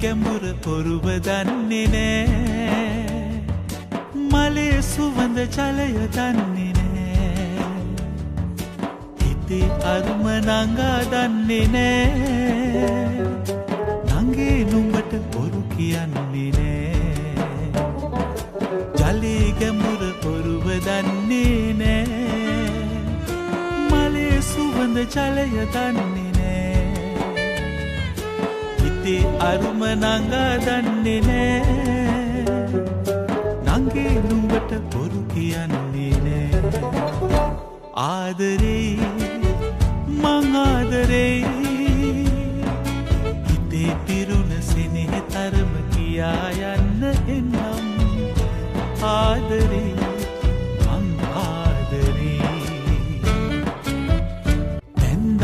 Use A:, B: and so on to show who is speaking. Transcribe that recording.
A: ගැඹුර පොරුව දන්නේ නෑ මලේ සුවඳ ජලය දන්නේ නෑ හිතේ අරුම නංගා දන්නේ නෑ නංගේ නුඹට බොරු කියන්නේ නෑ ජලේ ගැඹුර පොරුව දන්නේ නෑ මලේ සුවඳ ජලය දන්නේ නෑ හිතේ අරුම නංගා දන්නේ නෑ නංගේ නුඹට බොරු කියන්නේ නෑ ආදරේ මං